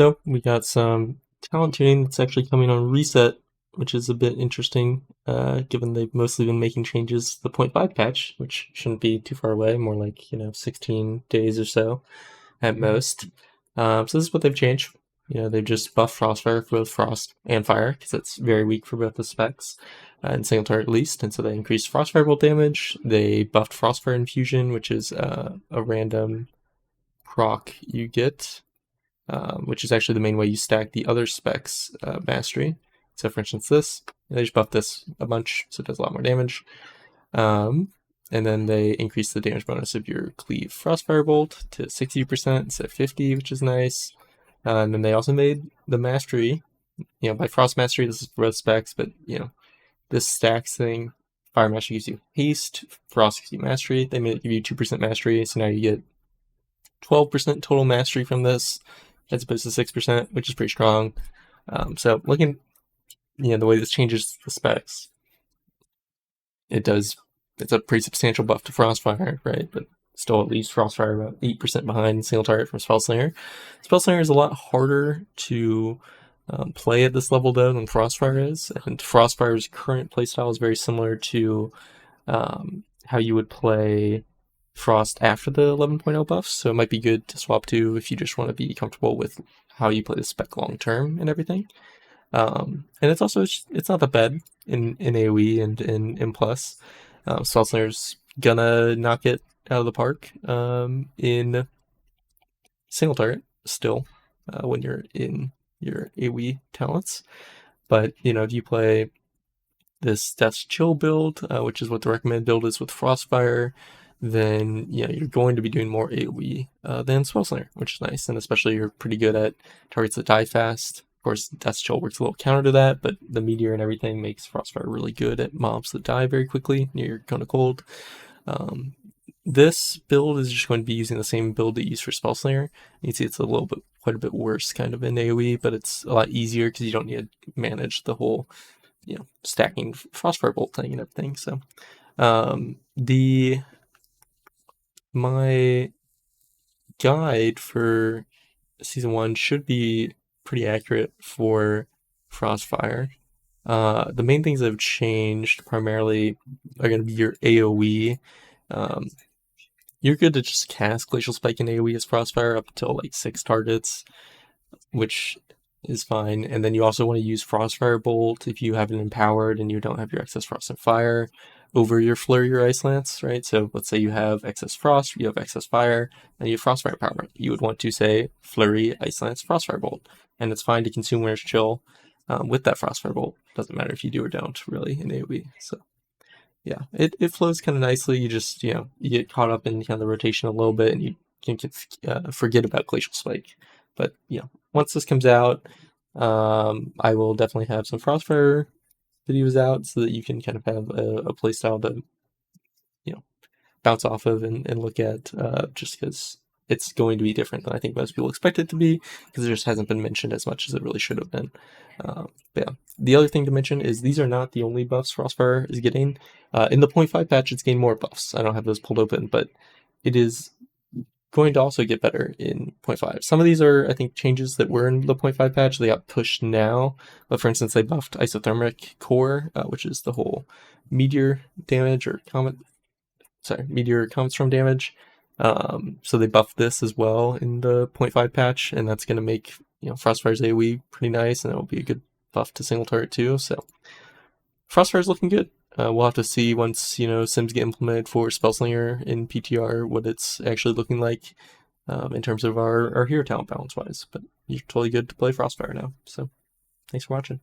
So we got some talent tuning that's actually coming on reset, which is a bit interesting, given they've mostly been making changes to the 0.5 patch, which shouldn't be too far away, more like, 16 days or so at most. So this is what they've changed. They've just buffed Frostfire for both Frost and Fire, because it's very weak for both the specs, in single target at least, and so they increased Frostfire bolt damage. They buffed Frostfire Infusion, which is a random proc you get, which is actually the main way you stack the other specs mastery. So for instance they just buffed this a bunch, so it does a lot more damage. And then they increased the damage bonus of your Cleave Frostfire Bolt to 60% instead of 50, which is nice. And then they also made the mastery, by Frost Mastery, this is for both specs, but this stacks thing. Fire Mastery gives you haste, Frost gives you mastery. They made it give you 2% mastery, so now you get 12% total mastery from this, as opposed to 6%, which is pretty strong. So looking, the way this changes the specs, it's a pretty substantial buff to Frostfire, right? But still at least Frostfire about 8% behind single target from Spellslinger. Spellslinger is a lot harder to play at this level though than Frostfire is, and Frostfire's current playstyle is very similar to how you would play Frost after the 11.0 buffs, so it might be good to swap to if you just want to be comfortable with how you play the spec long term and everything. And it's not that bad in AoE and in M+. Spellslinger's gonna knock it out of the park in single target still when you're in your AoE talents. But if you play this Death's Chill build, which is what the recommended build is with Frostfire, then you're going to be doing more AoE than Spellslinger, which is nice, and especially you're pretty good at targets that die fast. Of course, Death's Chill works a little counter to that, but the Meteor and everything makes Frostfire really good at mobs that die very quickly near your Cone of Cold. This build is just going to be using the same build that you use for Spellslinger. You can see it's quite a bit worse kind of in AoE, but it's a lot easier because you don't need to manage the whole, stacking Frostfire Bolt thing and everything. So, my guide for season 1 should be pretty accurate for Frostfire. The main things that have changed primarily are going to be your AoE. You're good to just cast Glacial Spike in AoE as Frostfire up until like 6 targets, which is fine. And then you also want to use Frostfire Bolt if you have it empowered and you don't have your excess Frost and Fire over your Flurry or Ice Lance, right? So let's say you have excess Frost, you have excess Fire, and you have Frostfire power. You would want to say Flurry, Ice Lance, Frostfire Bolt. And it's fine to consume Winter's Chill with that Frostfire Bolt. Doesn't matter if you do or don't, really, in AoE. So yeah, it flows kind of nicely. You just, you get caught up in kind of the rotation a little bit and you can forget about Glacial Spike. But, once this comes out, I will definitely have some Frostfire videos out so that you can kind of have a playstyle to, bounce off of and look at, just because it's going to be different than I think most people expect it to be, because it just hasn't been mentioned as much as it really should have been. But yeah, the other thing to mention is these are not the only buffs Frostfire is getting. In the 0.5 patch, it's gained more buffs. I don't have those pulled open, but it is going to also get better in 0.5. Some of these are, I think, changes that were in the 0.5 patch. They got pushed now. But for instance, they buffed Isothermic Core, which is the whole meteor damage or meteor comet storm damage. So they buffed this as well in the 0.5 patch, and that's going to make Frostfire's AoE pretty nice, and it will be a good buff to single target too. So Frostfire's looking good. We'll have to see once sims get implemented for Spellslinger in PTR what it's actually looking like in terms of our hero talent balance wise. But you're totally good to play Frostfire now. So thanks for watching.